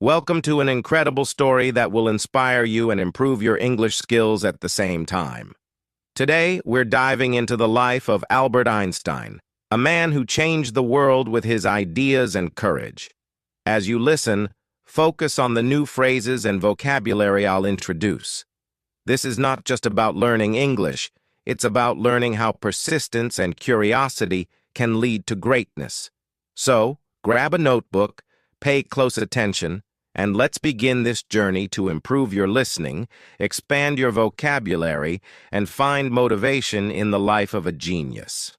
Welcome to an incredible story that will inspire you and improve your English skills at the same time. Today, we're diving into the life of Albert Einstein, a man who changed the world with his ideas and courage. As you listen, focus on the new phrases and vocabulary I'll introduce. This is not just about learning English, it's about learning how persistence and curiosity can lead to greatness. So, grab a notebook, pay close attention, and let's begin this journey to improve your listening, expand your vocabulary, and find motivation in the life of a genius.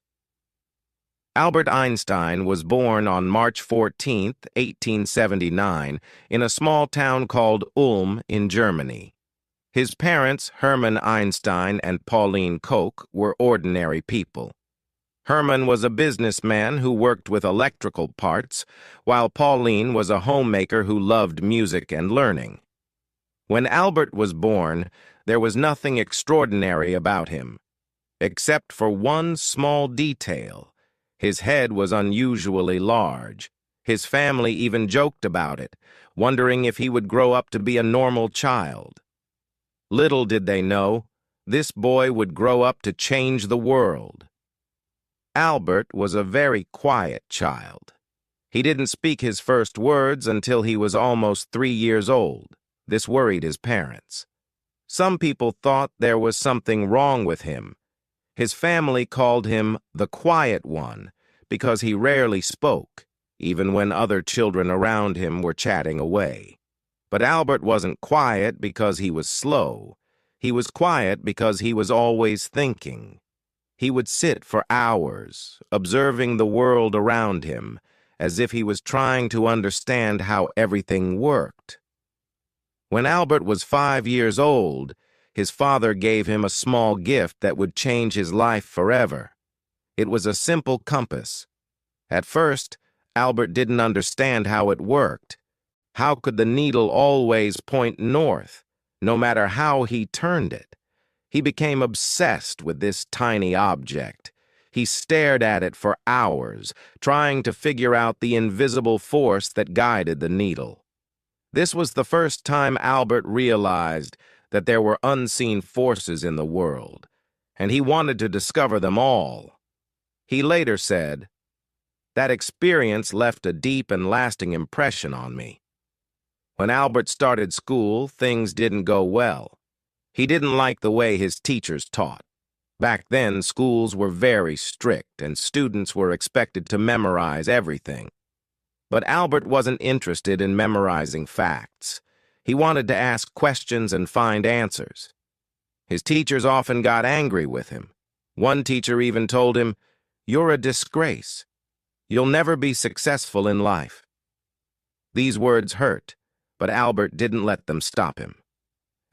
Albert Einstein was born on March 14, 1879, in a small town called Ulm in Germany. His parents, Hermann Einstein and Pauline Koch, were ordinary people. Hermann was a businessman who worked with electrical parts, while Pauline was a homemaker who loved music and learning. When Albert was born, there was nothing extraordinary about him, except for one small detail. His head was unusually large. His family even joked about it, wondering if he would grow up to be a normal child. Little did they know, this boy would grow up to change the world. Albert was a very quiet child. He didn't speak his first words until he was almost 3 years old. This worried his parents. Some people thought there was something wrong with him. His family called him the quiet one because he rarely spoke, even when other children around him were chatting away. But Albert wasn't quiet because he was slow. He was quiet because he was always thinking. He would sit for hours, observing the world around him, as if he was trying to understand how everything worked. When Albert was 5 years old, his father gave him a small gift that would change his life forever. It was a simple compass. At first, Albert didn't understand how it worked. How could the needle always point north, no matter how he turned it? He became obsessed with this tiny object. He stared at it for hours, trying to figure out the invisible force that guided the needle. This was the first time Albert realized that there were unseen forces in the world, and he wanted to discover them all. He later said, "That experience left a deep and lasting impression on me." When Albert started school, things didn't go well. He didn't like the way his teachers taught. Back then, schools were very strict, and students were expected to memorize everything. But Albert wasn't interested in memorizing facts. He wanted to ask questions and find answers. His teachers often got angry with him. One teacher even told him, "You're a disgrace. You'll never be successful in life." These words hurt, but Albert didn't let them stop him.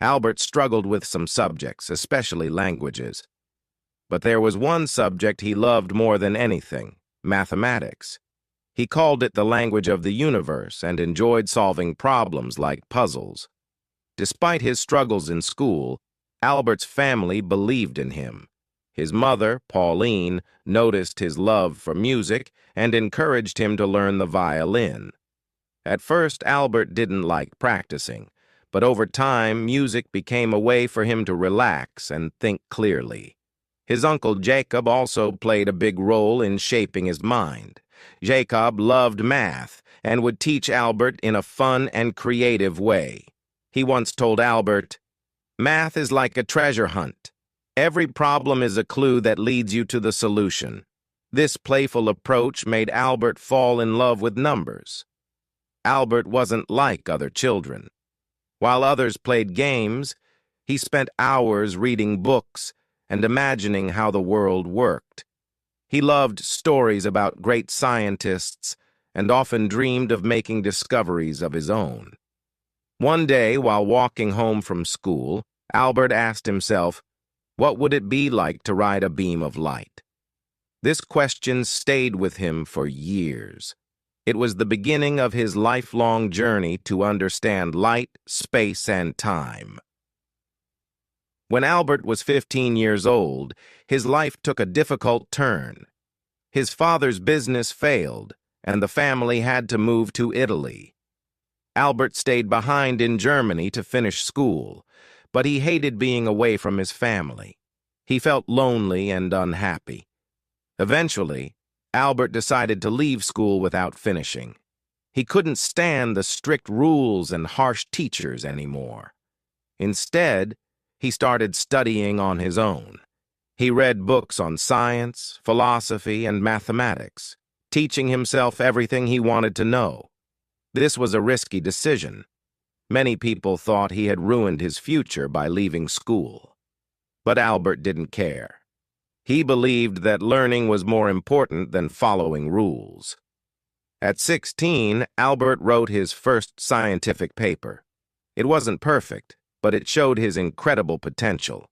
Albert struggled with some subjects, especially languages. But there was one subject he loved more than anything: mathematics. He called it the language of the universe and enjoyed solving problems like puzzles. Despite his struggles in school, Albert's family believed in him. His mother, Pauline, noticed his love for music and encouraged him to learn the violin. At first, Albert didn't like practicing, but over time, music became a way for him to relax and think clearly. His uncle Jacob also played a big role in shaping his mind. Jacob loved math and would teach Albert in a fun and creative way. He once told Albert, "Math is like a treasure hunt. Every problem is a clue that leads you to the solution." This playful approach made Albert fall in love with numbers. Albert wasn't like other children. While others played games, he spent hours reading books and imagining how the world worked. He loved stories about great scientists and often dreamed of making discoveries of his own. One day, while walking home from school, Albert asked himself, what would it be like to ride a beam of light? This question stayed with him for years. It was the beginning of his lifelong journey to understand light, space, and time. When Albert was 15 years old, his life took a difficult turn. His father's business failed, and the family had to move to Italy. Albert stayed behind in Germany to finish school, but he hated being away from his family. He felt lonely and unhappy. Eventually, Albert decided to leave school without finishing. He couldn't stand the strict rules and harsh teachers anymore. Instead, he started studying on his own. He read books on science, philosophy, and mathematics, teaching himself everything he wanted to know. This was a risky decision. Many people thought he had ruined his future by leaving school. But Albert didn't care. He believed that learning was more important than following rules. At 16, Albert wrote his first scientific paper. It wasn't perfect, but it showed his incredible potential.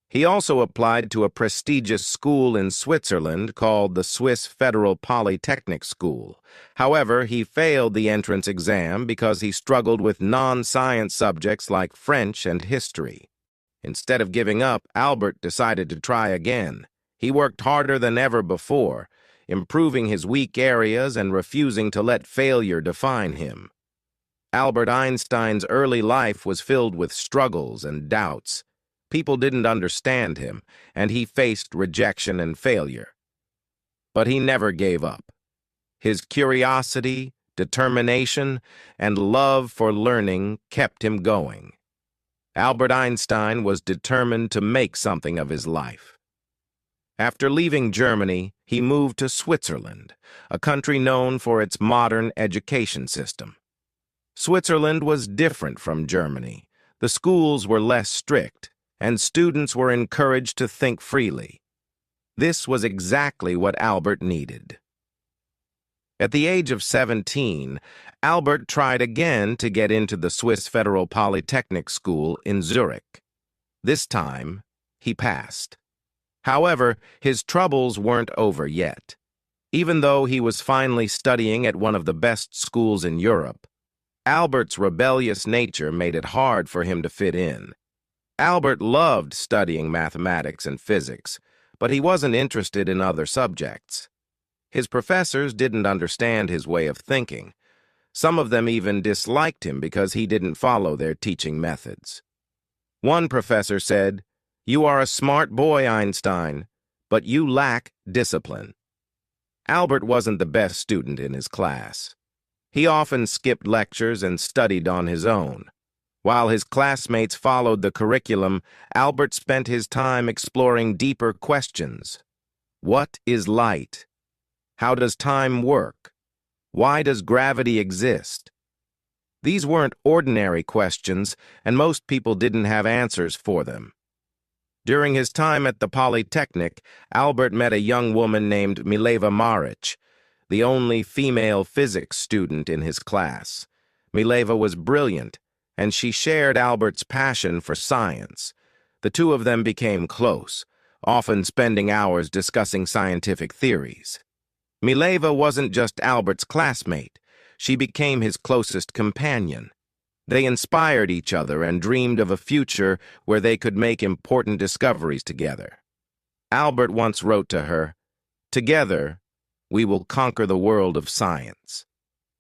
He also applied to a prestigious school in Switzerland called the Swiss Federal Polytechnic School. However, he failed the entrance exam because he struggled with non-science subjects like French and history. Instead of giving up, Albert decided to try again. He worked harder than ever before, improving his weak areas and refusing to let failure define him. Albert Einstein's early life was filled with struggles and doubts. People didn't understand him, and he faced rejection and failure. But he never gave up. His curiosity, determination, and love for learning kept him going. Albert Einstein was determined to make something of his life. After leaving Germany, he moved to Switzerland, a country known for its modern education system. Switzerland was different from Germany. The schools were less strict, and students were encouraged to think freely. This was exactly what Albert needed. At the age of 17, Albert tried again to get into the Swiss Federal Polytechnic School in Zurich. This time, he passed. However, his troubles weren't over yet. Even though he was finally studying at one of the best schools in Europe, Albert's rebellious nature made it hard for him to fit in. Albert loved studying mathematics and physics, but he wasn't interested in other subjects. His professors didn't understand his way of thinking. Some of them even disliked him because he didn't follow their teaching methods. One professor said, "You are a smart boy, Einstein, but you lack discipline." Albert wasn't the best student in his class. He often skipped lectures and studied on his own. While his classmates followed the curriculum, Albert spent his time exploring deeper questions. What is light? How does time work? Why does gravity exist? These weren't ordinary questions, and most people didn't have answers for them. During his time at the Polytechnic, Albert met a young woman named Mileva Maric, the only female physics student in his class. Mileva was brilliant, and she shared Albert's passion for science. The two of them became close, often spending hours discussing scientific theories. Mileva wasn't just Albert's classmate. She became his closest companion. They inspired each other and dreamed of a future where they could make important discoveries together. Albert once wrote to her, "Together, we will conquer the world of science."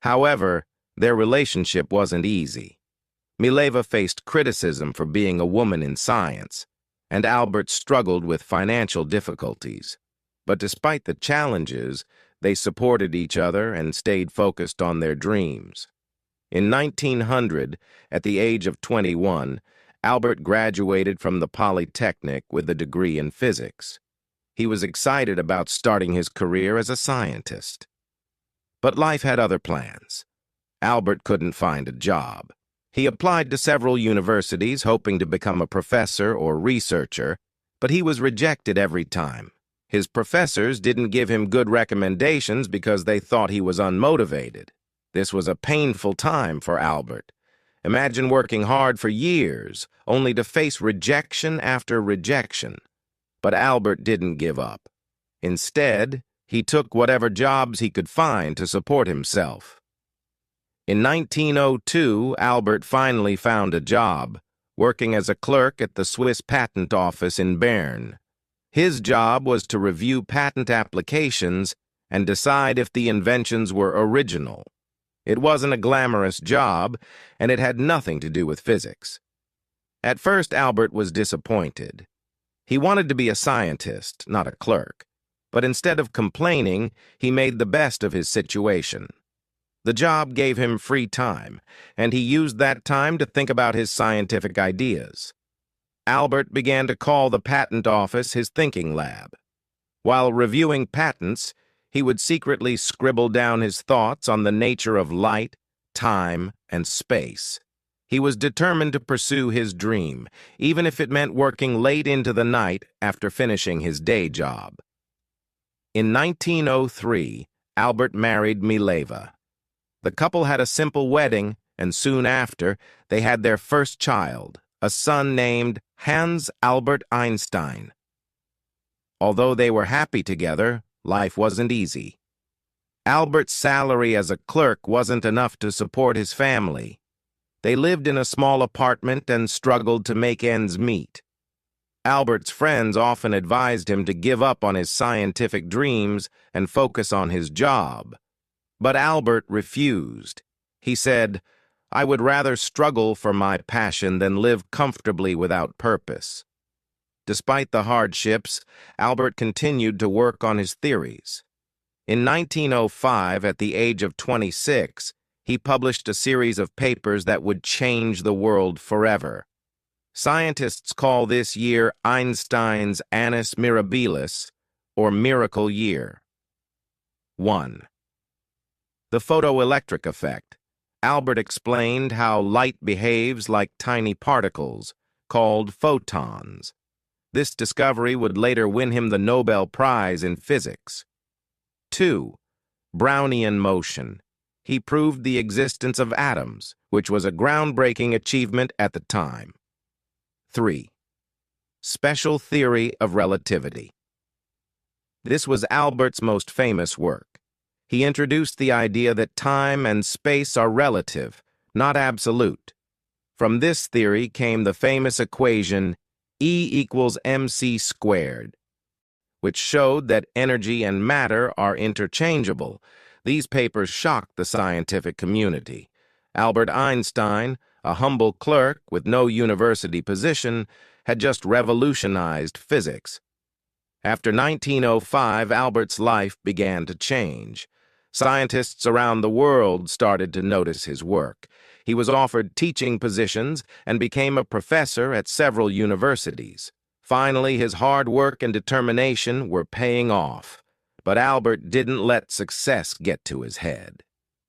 However, their relationship wasn't easy. Mileva faced criticism for being a woman in science, and Albert struggled with financial difficulties. But despite the challenges, they supported each other and stayed focused on their dreams. In 1900, at the age of 21, Albert graduated from the Polytechnic with a degree in physics. He was excited about starting his career as a scientist. But life had other plans. Albert couldn't find a job. He applied to several universities hoping to become a professor or researcher, but he was rejected every time. His professors didn't give him good recommendations because they thought he was unmotivated. This was a painful time for Albert. Imagine working hard for years, only to face rejection after rejection. But Albert didn't give up. Instead, he took whatever jobs he could find to support himself. In 1902, Albert finally found a job, working as a clerk at the Swiss Patent Office in Bern. His job was to review patent applications and decide if the inventions were original. It wasn't a glamorous job, and it had nothing to do with physics. At first, Albert was disappointed. He wanted to be a scientist, not a clerk. But instead of complaining, he made the best of his situation. The job gave him free time, and he used that time to think about his scientific ideas. Albert began to call the patent office his thinking lab. While reviewing patents, he would secretly scribble down his thoughts on the nature of light, time, and space. He was determined to pursue his dream, even if it meant working late into the night after finishing his day job. In 1903, Albert married Mileva. The couple had a simple wedding, and soon after, they had their first child, a son named Hans Albert Einstein. Although they were happy together, life wasn't easy. Albert's salary as a clerk wasn't enough to support his family. They lived in a small apartment and struggled to make ends meet. Albert's friends often advised him to give up on his scientific dreams and focus on his job. But Albert refused. He said, "I would rather struggle for my passion than live comfortably without purpose." Despite the hardships, Albert continued to work on his theories. In 1905, at the age of 26, he published a series of papers that would change the world forever. Scientists call this year Einstein's Annus Mirabilis, or Miracle Year. 1. The photoelectric effect. Albert explained how light behaves like tiny particles, called photons. This discovery would later win him the Nobel Prize in Physics. 2. Brownian motion. He proved the existence of atoms, which was a groundbreaking achievement at the time. 3. Special theory of relativity. This was Albert's most famous work. He introduced the idea that time and space are relative, not absolute. From this theory came the famous equation E equals mc squared, which showed that energy and matter are interchangeable. These papers shocked the scientific community. Albert Einstein, a humble clerk with no university position, had just revolutionized physics. After 1905, Albert's life began to change. Scientists around the world started to notice his work. He was offered teaching positions and became a professor at several universities. Finally, his hard work and determination were paying off. But Albert didn't let success get to his head.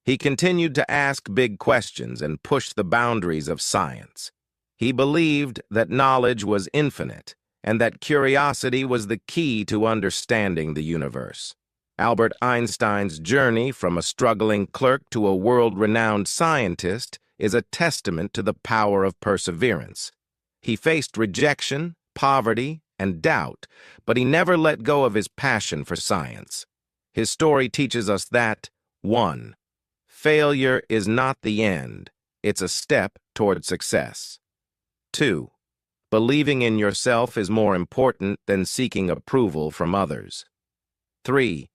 He continued to ask big questions and push the boundaries of science. He believed that knowledge was infinite and that curiosity was the key to understanding the universe. Albert Einstein's journey from a struggling clerk to a world-renowned scientist is a testament to the power of perseverance. He faced rejection, poverty, and doubt, but he never let go of his passion for science. His story teaches us that, 1. Failure is not the end, it's a step toward success. 2. Believing in yourself is more important than seeking approval from others. 3.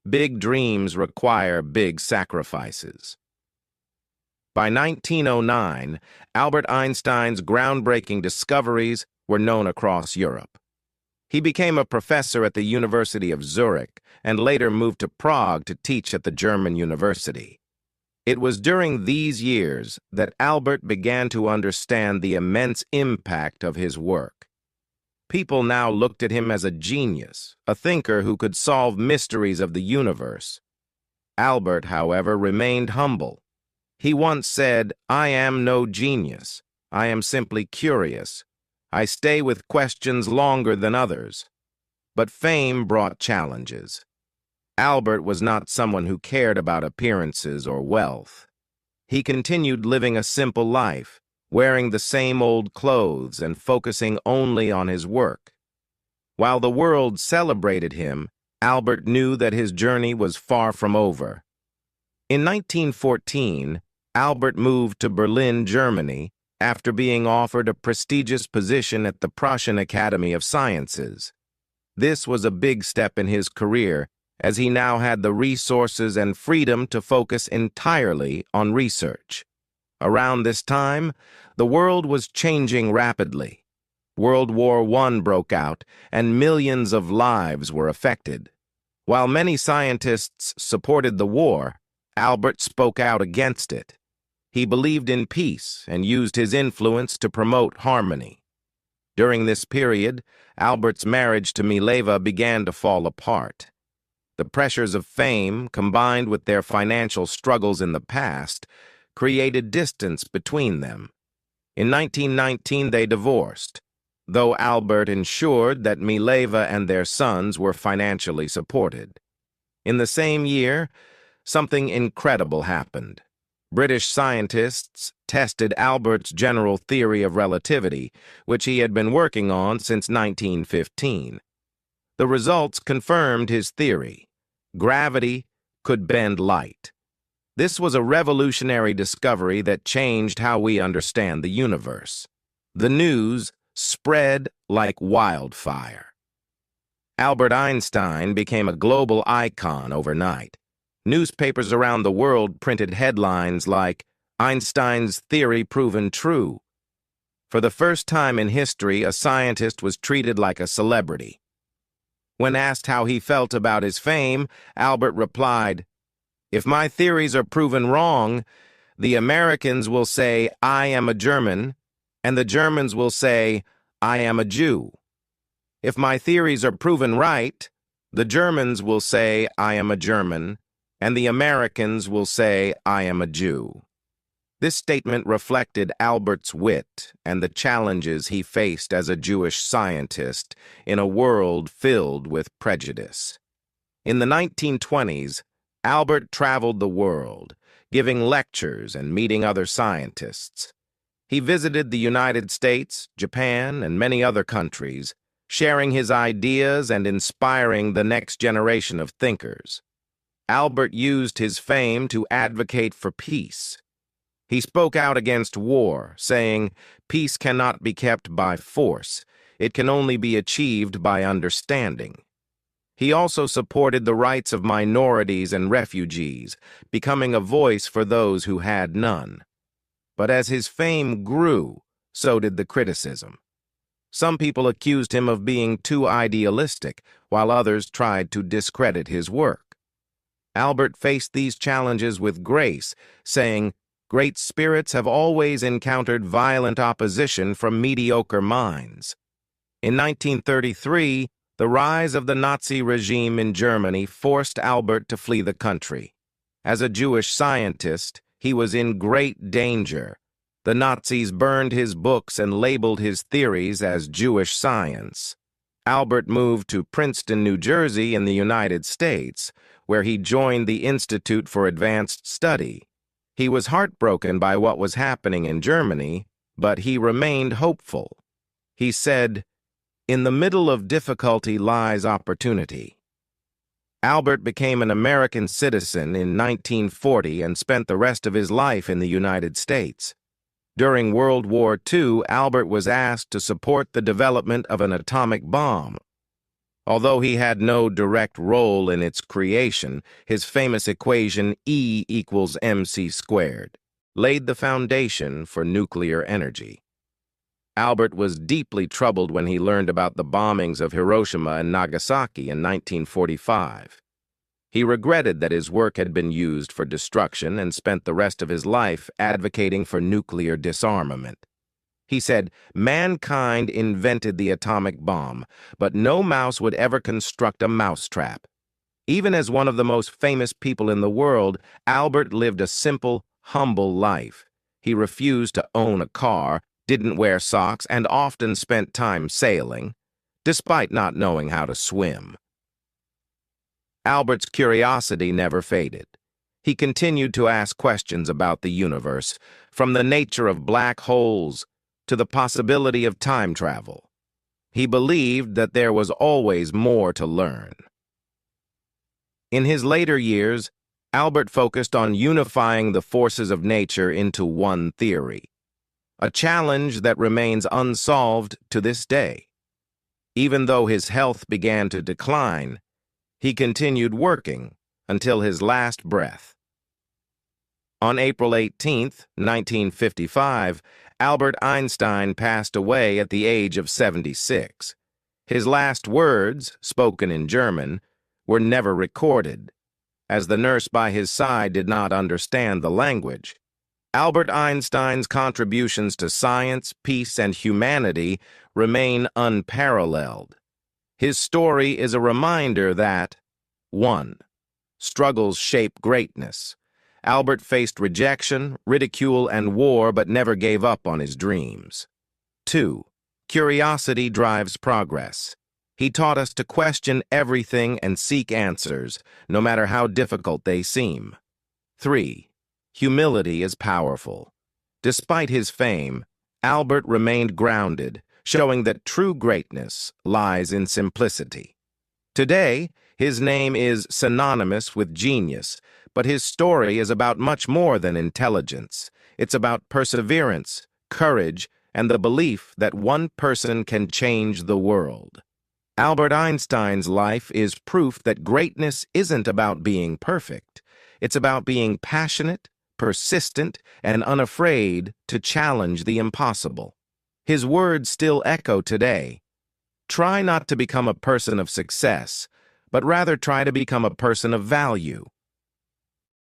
Big dreams require big sacrifices. By 1909, Albert Einstein's groundbreaking discoveries were known across Europe. He became a professor at the University of Zurich and later moved to Prague to teach at the German university. It was during these years that Albert began to understand the immense impact of his work. People now looked at him as a genius, a thinker who could solve mysteries of the universe. Albert, however, remained humble. He once said, "I am no genius. I am simply curious. I stay with questions longer than others." But fame brought challenges. Albert was not someone who cared about appearances or wealth. He continued living a simple life, wearing the same old clothes and focusing only on his work. While the world celebrated him, Albert knew that his journey was far from over. In 1914, Albert moved to Berlin, Germany, after being offered a prestigious position at the Prussian Academy of Sciences. This was a big step in his career, as he now had the resources and freedom to focus entirely on research. Around this time, the world was changing rapidly. World War I broke out, and millions of lives were affected. While many scientists supported the war, Albert spoke out against it. He believed in peace and used his influence to promote harmony. During this period, Albert's marriage to Mileva began to fall apart. The pressures of fame, combined with their financial struggles in the past, created distance between them. In 1919, they divorced, though Albert ensured that Mileva and their sons were financially supported. In the same year, something incredible happened. British scientists tested Albert's general theory of relativity, which he had been working on since 1915. The results confirmed his theory. Gravity could bend light. This was a revolutionary discovery that changed how we understand the universe. The news spread like wildfire. Albert Einstein became a global icon overnight. Newspapers around the world printed headlines like, "Einstein's theory proven true." For the first time in history, a scientist was treated like a celebrity. When asked how he felt about his fame, Albert replied, "If my theories are proven wrong, the Americans will say I am a German, and the Germans will say I am a Jew. If my theories are proven right, the Germans will say I am a German, and the Americans will say I am a Jew." This statement reflected Albert's wit and the challenges he faced as a Jewish scientist in a world filled with prejudice. In the 1920s, Albert traveled the world, giving lectures and meeting other scientists. He visited the United States, Japan, and many other countries, sharing his ideas and inspiring the next generation of thinkers. Albert used his fame to advocate for peace. He spoke out against war, saying, "Peace cannot be kept by force. It can only be achieved by understanding." He also supported the rights of minorities and refugees, becoming a voice for those who had none. But as his fame grew, so did the criticism. Some people accused him of being too idealistic, while others tried to discredit his work. Albert faced these challenges with grace, saying, "Great spirits have always encountered violent opposition from mediocre minds." In 1933, the rise of the Nazi regime in Germany forced Albert to flee the country. As a Jewish scientist, he was in great danger. The Nazis burned his books and labeled his theories as Jewish science. Albert moved to Princeton, New Jersey in the United States, where he joined the Institute for Advanced Study. He was heartbroken by what was happening in Germany, but he remained hopeful. He said, "In the middle of difficulty lies opportunity." Albert became an American citizen in 1940 and spent the rest of his life in the United States. During World War II, Albert was asked to support the development of an atomic bomb. Although he had no direct role in its creation, his famous equation E equals mc squared laid the foundation for nuclear energy. Albert was deeply troubled when he learned about the bombings of Hiroshima and Nagasaki in 1945. He regretted that his work had been used for destruction and spent the rest of his life advocating for nuclear disarmament. He said, "Mankind invented the atomic bomb, but no mouse would ever construct a mousetrap." Even as one of the most famous people in the world, Albert lived a simple, humble life. He refused to own a car, didn't wear socks, and often spent time sailing, despite not knowing how to swim. Albert's curiosity never faded. He continued to ask questions about the universe, from the nature of black holes to the possibility of time travel. He believed that there was always more to learn. In his later years, Albert focused on unifying the forces of nature into one theory, a challenge that remains unsolved to this day. Even though his health began to decline, He continued working until his last breath. On April 18, 1955, Albert Einstein passed away at the age of 76. His last words, spoken in German, were never recorded, as the nurse by his side did not understand the language. Albert Einstein's contributions to science, peace, and humanity remain unparalleled. His story is a reminder that 1. Struggles shape greatness. Albert faced rejection, ridicule, and war, but never gave up on his dreams. 2. Curiosity drives progress. He taught us to question everything and seek answers, no matter how difficult they seem. 3. Humility is powerful. Despite his fame, Albert remained grounded, showing that true greatness lies in simplicity. Today, his name is synonymous with genius, but his story is about much more than intelligence. It's about perseverance, courage, and the belief that one person can change the world. Albert Einstein's life is proof that greatness isn't about being perfect. It's about being passionate, persistent, and unafraid to challenge the impossible. His words still echo today. Try not to become a person of success, but rather try to become a person of value.